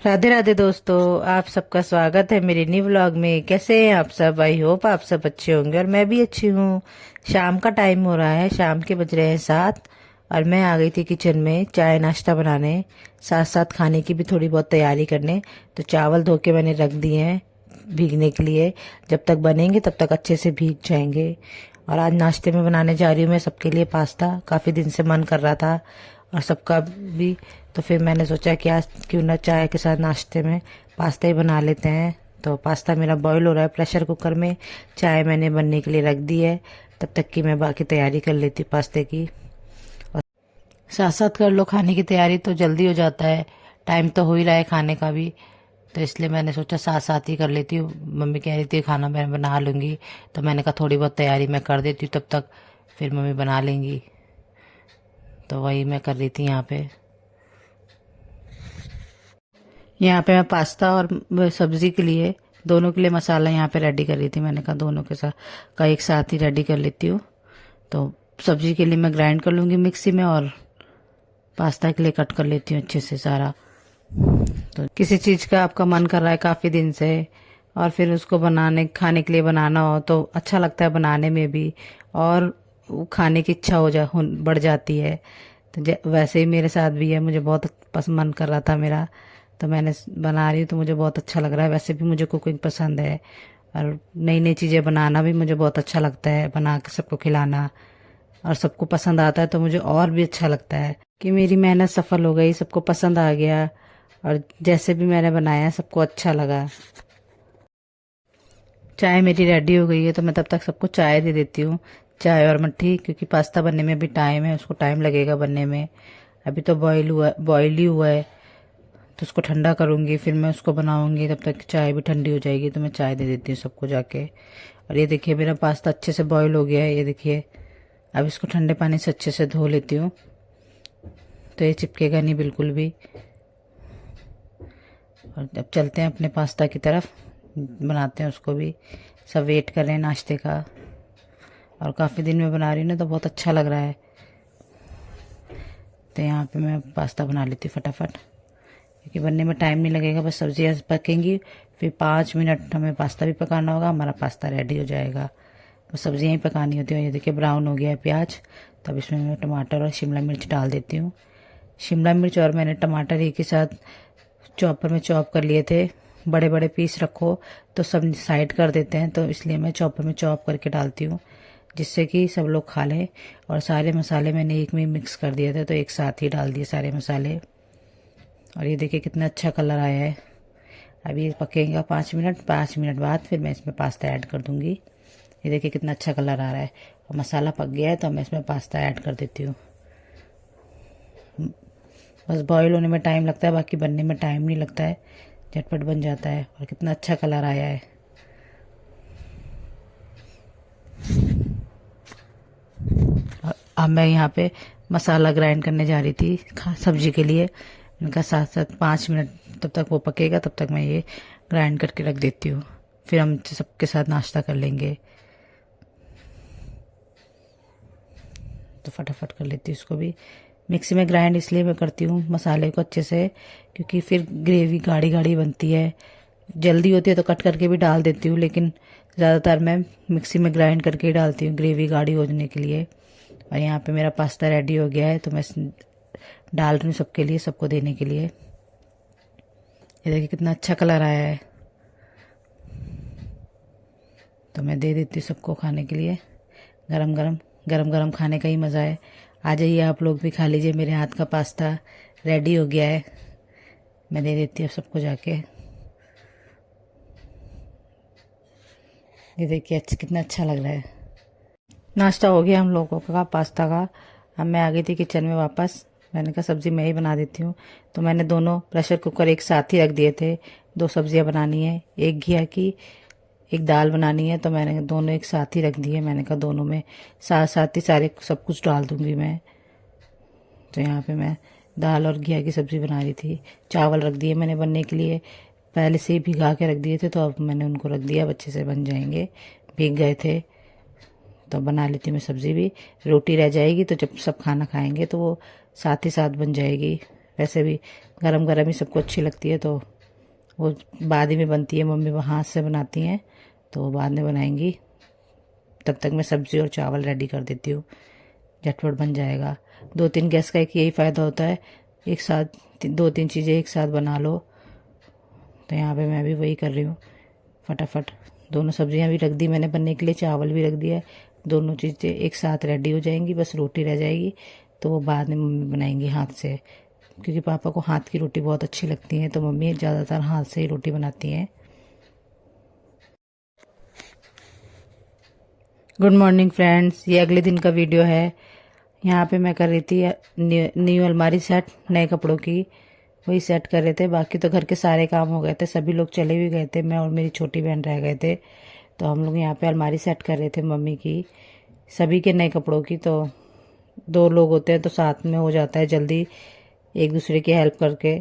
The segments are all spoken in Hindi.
राधे राधे दोस्तों, आप सबका स्वागत है मेरे न्यू व्लॉग में। कैसे हैं आप सब? आई होप आप सब अच्छे होंगे और मैं भी अच्छी हूँ। शाम का टाइम हो रहा है, शाम के बज रहे हैं 7 और मैं आ गई थी किचन में चाय नाश्ता बनाने, साथ साथ खाने की भी थोड़ी बहुत तैयारी करने। तो चावल धो के मैंने रख दिए हैं भीगने के लिए, जब तक बनेंगे तब तक अच्छे से भीग जाएंगे। और आज नाश्ते में बनाने जा रही हूँ मैं सबके लिए पास्ता। काफ़ी दिन से मन कर रहा था और सबका भी, तो फिर मैंने सोचा कि आज क्यों ना चाय के साथ नाश्ते में पास्ता ही बना लेते हैं। तो पास्ता मेरा बॉईल हो रहा है प्रेशर कुकर में, चाय मैंने बनने के लिए रख दी है। तब तक की मैं बाकी तैयारी कर लेती हूँ पास्ते की। और साथ साथ कर लो खाने की तैयारी तो जल्दी हो जाता है, टाइम तो हो ही रहा है खाने का भी। तो इसलिए मैंने सोचा साथ साथ ही कर लेती हूँ। मम्मी कह रही थी खाना मैं बना लूँगी, तो मैंने कहा थोड़ी बहुत तैयारी मैं कर देती हूँ, तब तक फिर मम्मी बना लेंगी। तो वही मैं कर रही थी यहाँ पे। यहाँ पे मैं पास्ता और सब्जी के लिए दोनों के लिए मसाला यहाँ पे रेडी कर रही थी। मैंने कहा दोनों के साथ का एक साथ ही रेडी कर लेती हूँ। तो सब्जी के लिए मैं ग्राइंड कर लूँगी मिक्सी में और पास्ता के लिए कट कर लेती हूँ अच्छे से सारा। तो किसी चीज़ का आपका मन कर रहा है काफ़ी दिन से और फिर उसको बनाने खाने के लिए बनाना हो तो अच्छा लगता है बनाने में भी, और वो खाने की इच्छा बढ़ जाती है। तो वैसे ही मेरे साथ भी है, मुझे बहुत पसंद मन कर रहा था मेरा, तो मैंने बना रही हूँ। तो मुझे बहुत अच्छा लग रहा है। वैसे भी मुझे कुकिंग पसंद है और नई नई चीज़ें बनाना भी मुझे बहुत अच्छा लगता है, बना के सबको खिलाना। और सबको पसंद आता है तो मुझे और भी अच्छा लगता है कि मेरी मेहनत सफल हो गई, सबको पसंद आ गया और जैसे भी मैंने बनाया सबको अच्छा लगा। चाय मेरी रेडी हो गई है तो मैं तब तक सबको चाय दे देती हूँ, चाय और मट्ठी, क्योंकि पास्ता बनने में भी टाइम है, उसको टाइम लगेगा बनने में। अभी तो बॉयल ही हुआ है, तो उसको ठंडा करूँगी फिर मैं उसको बनाऊँगी। तब तक चाय भी ठंडी हो जाएगी, तो मैं चाय दे देती हूँ सबको जाके। और ये देखिए मेरा पास्ता अच्छे से बॉयल हो गया है, ये देखिए। अब इसको ठंडे पानी से अच्छे से धो लेती हूँ, तो ये चिपकेगा नहीं बिल्कुल भी। और अब चलते हैं अपने पास्ता की तरफ, बनाते हैं उसको भी। सब वेट कर रहे हैं नाश्ते का, और काफ़ी दिन में बना रही हूँ ना तो बहुत अच्छा लग रहा है। तो यहाँ पे मैं पास्ता बना लेती हूँ फटाफट, क्योंकि बनने में टाइम नहीं लगेगा, बस सब्जियाँ पकेंगी फिर 5 मिनट हमें पास्ता भी पकाना होगा, हमारा पास्ता रेडी हो जाएगा। बस सब्जियाँ ही पकानी होती हैं। ये देखिए ब्राउन हो गया है प्याज, तब इसमें मैं टमाटर और शिमला मिर्च डाल देती हूँ। शिमला मिर्च और मैंने टमाटर एक ही साथ चॉपर में चॉप कर लिए थे। बड़े बड़े पीस रखो तो सब साइड कर देते हैं, तो इसलिए मैं चॉपर में चॉप करके डालती हूँ, जिससे कि सब लोग खा लें। और सारे मसाले मैंने एक में मिक्स कर दिए थे, तो एक साथ ही डाल दिए सारे मसाले। और ये देखिए कितना अच्छा कलर आया है। अभी ये पकेगा 5 मिनट, 5 मिनट बाद फिर मैं इसमें पास्ता ऐड कर दूंगी। ये देखिए कितना अच्छा कलर आ रहा है और मसाला पक गया है, तो मैं इसमें पास्ता ऐड कर देती हूँ। बस बॉईल होने में टाइम लगता है, बाकी बनने में टाइम नहीं लगता है, झटपट बन जाता है। और कितना अच्छा कलर आया है। और अब मैं यहाँ पे मसाला ग्राइंड करने जा रही थी सब्जी के लिए। इनका साथ साथ 5 मिनट तब तक वो पकेगा, तब तक मैं ये ग्राइंड करके रख देती हूँ, फिर हम सबके साथ नाश्ता कर लेंगे। तो फटाफट कर लेती हूँ इसको भी। मिक्सी में ग्राइंड इसलिए मैं करती हूँ मसाले को अच्छे से, क्योंकि फिर ग्रेवी गाढ़ी गाढ़ी बनती है। जल्दी होती है तो कट करके भी डाल देती हूँ, लेकिन ज़्यादातर मैं मिक्सी में ग्राइंड करके ही डालती हूँ ग्रेवी गाढ़ी होने के लिए। और यहाँ पे मेरा पास्ता रेडी हो गया है, तो मैं डाल रही हूँ सबके लिए, सबको देने के लिए। ये देखिए कितना अच्छा कलर आया है, तो मैं दे देती हूँ सबको खाने के लिए। गरम गरम खाने का ही मज़ा है। आ जाइए आप लोग भी खा लीजिए, मेरे हाथ का पास्ता रेडी हो गया है। मैं दे देती हूँ सबको जाके। ये देखिए कितना अच्छा लग रहा है। नाश्ता हो गया हम लोगों का पास्ता का। अब मैं आ गई थी किचन में वापस। मैंने कहा सब्ज़ी मैं ही बना देती हूँ, तो मैंने दोनों प्रेशर कुकर एक साथ ही रख दिए थे। 2 सब्जियाँ बनानी है, एक घिया की, एक दाल बनानी है, तो मैंने दोनों एक साथ ही रख दिए। मैंने कहा दोनों में साथ साथ ही सारे सब कुछ डाल दूंगी मैं। तो यहाँ पे मैं दाल और घिया की सब्ज़ी बना रही थी। चावल रख दिए मैंने बनने के लिए, पहले से ही भिगा के रख दिए थे, तो अब मैंने उनको रख दिया, अब अच्छे से बन जाएंगे, भीग गए थे। तो बना लेती हूँ मैं सब्ज़ी भी। रोटी रह जाएगी तो जब सब खाना खाएंगे तो वो साथ ही साथ बन जाएगी। वैसे भी गरम गरम ही सबको अच्छी लगती है, तो वो बाद ही में बनती है। मम्मी वो हाथ से बनाती हैं तो वो बाद में बनाएंगी। तब तक मैं सब्ज़ी और चावल रेडी कर देती हूँ, झटपट बन जाएगा। 2-3 गैस का एक यही फ़ायदा होता है, एक साथ 2-3 चीज़ें एक साथ बना लो। तो यहाँ पे मैं भी वही कर रही हूँ, फटाफट दोनों सब्जियाँ भी रख दी मैंने बनने के लिए, चावल भी रख दिया है। दोनों चीज़ें एक साथ रेडी हो जाएंगी, बस रोटी रह जाएगी तो वो बाद में मम्मी बनाएंगी हाथ से, क्योंकि पापा को हाथ की रोटी बहुत अच्छी लगती है, तो मम्मी ज़्यादातर हाथ से ही रोटी बनाती हैं। गुड मॉर्निंग फ्रेंड्स, ये अगले दिन का वीडियो है। यहाँ पे मैं कर रही थी न्यू अलमारी सेट नए कपड़ों की, वही सेट कर रहे थे। बाकी तो घर के सारे काम हो गए थे, सभी लोग चले भी गए थे, मैं और मेरी छोटी बहन रह गए थे। तो हम लोग यहाँ पे अलमारी सेट कर रहे थे मम्मी की, सभी के नए कपड़ों की। तो 2 लोग होते हैं तो साथ में हो जाता है जल्दी, एक दूसरे की हेल्प करके।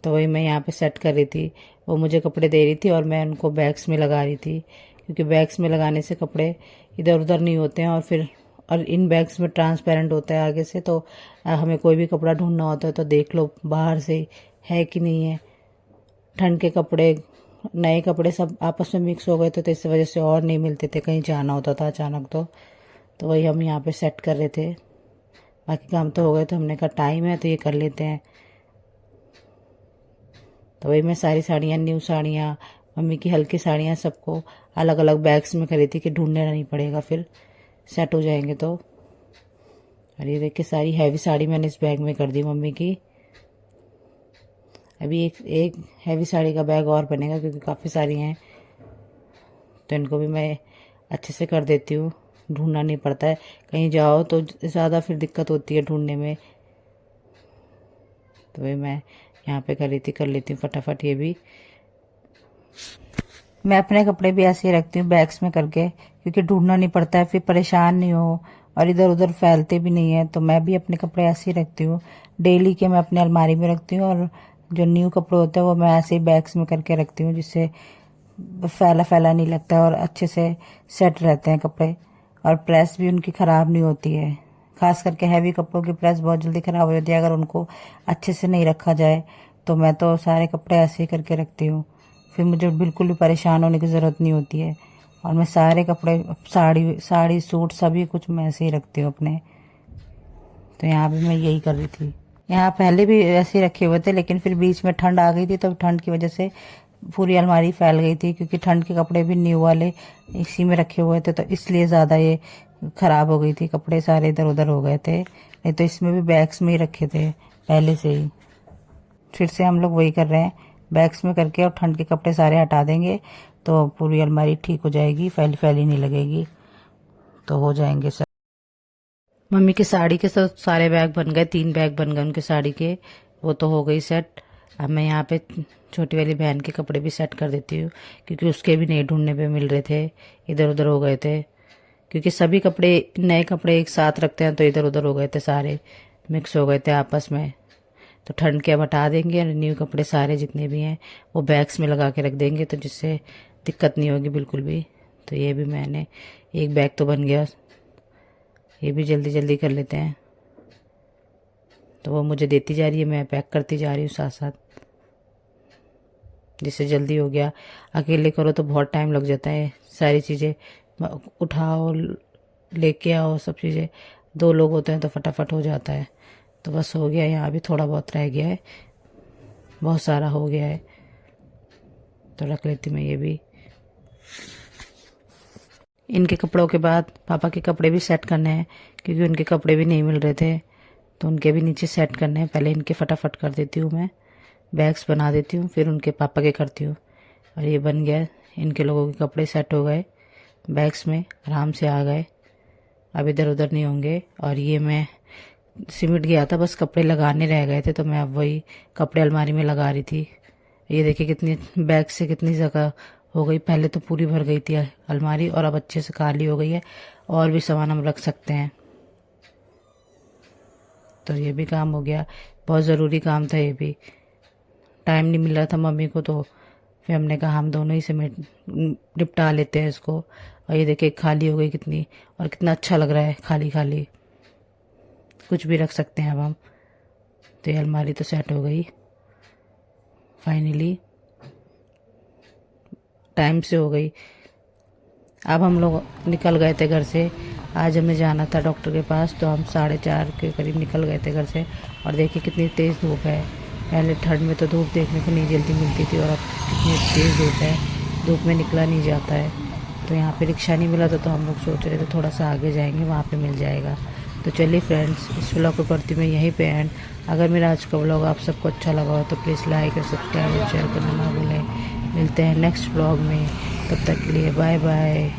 तो वही मैं यहाँ पे सेट कर रही थी, वो मुझे कपड़े दे रही थी और मैं उनको बैग्स में लगा रही थी, क्योंकि बैग्स में लगाने से कपड़े इधर उधर नहीं होते हैं। और इन बैग्स में ट्रांसपेरेंट होता है आगे से, तो हमें कोई भी कपड़ा ढूंढना होता है तो देख लो बाहर से है कि नहीं है। ठंड के कपड़े नए कपड़े सब आपस में मिक्स हो गए थे, तो इस वजह से और नहीं मिलते थे, कहीं जाना होता था अचानक। तो वही हम यहाँ पे सेट कर रहे थे। बाकी काम तो हो गए, तो हमने कहा टाइम है तो ये कर लेते हैं। तो वही मैं सारी साड़ियाँ, न्यू साड़ियाँ, मम्मी की हल्की साड़ियाँ सबको अलग अलग बैग्स में करी थी कि ढूंढना नहीं पड़ेगा, फिर सेट हो जाएंगे। तो और ये देखिए सारी हैवी साड़ी मैंने इस बैग में कर दी मम्मी की। अभी एक हैवी साड़ी का बैग और बनेगा, क्योंकि काफ़ी सारी हैं, तो इनको भी मैं अच्छे से कर देती हूँ। ढूंढना नहीं पड़ता है, कहीं जाओ तो ज़्यादा फिर दिक्कत होती है ढूंढने में। तो वही मैं यहाँ पे कर लेती हूँ फटाफट ये भी। मैं अपने कपड़े भी ऐसे ही रखती हूँ बैग्स में करके, क्योंकि ढूंढना नहीं पड़ता है, फिर परेशान नहीं हो और इधर उधर फैलते भी नहीं है। तो मैं भी अपने कपड़े ऐसे ही रखती हूँ, डेली के मैं अपने अलमारी में रखती हूँ, और जो न्यू कपड़े होते हैं वो मैं ऐसे ही बैग्स में करके रखती हूँ, जिससे फैला फैला नहीं लगता और अच्छे से सेट रहते हैं कपड़े। और प्रेस भी उनकी ख़राब नहीं होती है, खास करके हैवी कपड़ों की प्रेस बहुत जल्दी ख़राब हो जाती है अगर उनको अच्छे से नहीं रखा जाए। तो मैं तो सारे कपड़े ऐसे ही करके रखती हूँ, फिर मुझे बिल्कुल भी परेशान होने की ज़रूरत नहीं होती है। और मैं सारे कपड़े, साड़ी सूट सभी कुछ मैं ऐसे ही रखती हूँ अपने। तो यहाँ भी मैं यही कर रही थी। यहाँ पहले भी ऐसे ही रखे हुए थे, लेकिन फिर बीच में ठंड आ गई थी, तो ठंड की वजह से पूरी अलमारी फैल गई थी, क्योंकि ठंड के कपड़े भी न्यू वाले इसी में रखे हुए थे, तो इसलिए ज़्यादा ये ख़राब हो गई थी, कपड़े सारे इधर उधर हो गए थे। नहीं तो इसमें भी बैग्स में ही रखे थे पहले से ही। फिर से हम लोग वही कर रहे हैं, बैग्स में करके, और ठंड के कपड़े सारे हटा देंगे तो पूरी अलमारी ठीक हो जाएगी, फैली फैली नहीं लगेगी, तो हो जाएंगे सब। मम्मी की साड़ी के साथ सारे बैग बन गए, 3 बैग बन गए उनके साड़ी के, वो तो हो गई सेट। अब मैं यहाँ पे छोटी वाली बहन के कपड़े भी सेट कर देती हूँ, क्योंकि उसके भी नहीं ढूंढने पे मिल रहे थे, इधर उधर हो गए थे। क्योंकि सभी कपड़े, नए कपड़े एक साथ रखते हैं तो इधर उधर हो गए थे, सारे मिक्स हो गए थे आपस में। तो ठंड के अब हटा देंगे, और न्यू कपड़े सारे जितने भी हैं वो बैग्स में लगा के रख देंगे, तो जिससे दिक्कत नहीं होगी बिल्कुल भी। तो ये भी मैंने, एक बैग तो बन गया, ये भी जल्दी जल्दी कर लेते हैं। तो वो मुझे देती जा रही है, मैं पैक करती जा रही हूँ साथ साथ, जिससे जल्दी हो गया। अकेले करो तो बहुत टाइम लग जाता है, सारी चीज़ें उठाओ लेके आओ, सब चीज़ें। 2 लोग होते हैं तो फटाफट हो जाता है। तो बस हो गया, यहाँ भी थोड़ा बहुत रह गया है, बहुत सारा हो गया है, तो रख लेती मैं ये भी। इनके कपड़ों के बाद पापा के कपड़े भी सेट करने हैं, क्योंकि उनके कपड़े भी नहीं मिल रहे थे, तो उनके भी नीचे सेट करने हैं। पहले इनके फटाफट कर देती हूँ मैं, बैग्स बना देती हूँ, फिर उनके पापा के करती हूँ। और ये बन गया, इनके लोगों के कपड़े सेट हो गए, बैग्स में आराम से आ गए, अब इधर उधर नहीं होंगे। और ये मैं सिमट गया था, बस कपड़े लगाने रह गए थे, तो मैं अब वही कपड़े अलमारी में लगा रही थी। ये देखिए कितनी बैग से कितनी जगह हो गई, पहले तो पूरी भर गई थी अलमारी, और अब अच्छे से खाली हो गई है, और भी सामान हम रख सकते हैं। तो ये भी काम हो गया, बहुत ज़रूरी काम था ये भी, टाइम नहीं मिल रहा था मम्मी को, तो फिर हमने कहा हम दोनों ही से निपटा लेते हैं इसको। और ये देखिए खाली हो गई कितनी, और कितना अच्छा लग रहा है खाली खाली, कुछ भी रख सकते हैं अब हम। तो ये अलमारी तो सेट हो गई फाइनली, टाइम से हो गई। अब हम लोग निकल गए थे घर से, आज हमें जाना था डॉक्टर के पास, तो हम 4:30 के करीब निकल गए थे घर से। और देखिए कितनी तेज़ धूप है, पहले ठंड में तो धूप देखने को नहीं जल्दी मिलती थी, और अब कितनी तेज़ धूप है, धूप में निकला नहीं जाता है। तो यहाँ पे रिक्शा नहीं मिला था, तो हम लोग सोच रहे थे थोड़ा सा आगे जाएंगे, वहाँ पे मिल जाएगा। तो चलिए फ्रेंड्स, इस व्लॉग को करती मैं यहीं पे एंड। अगर मेरा आज का व्लॉग आप सबको अच्छा लगा हो तो प्लीज़ लाइक और सब्सक्राइब और शेयर करना ना भूलें। मिलते हैं नेक्स्ट व्लॉग में, तब तक के लिए बाय बाय।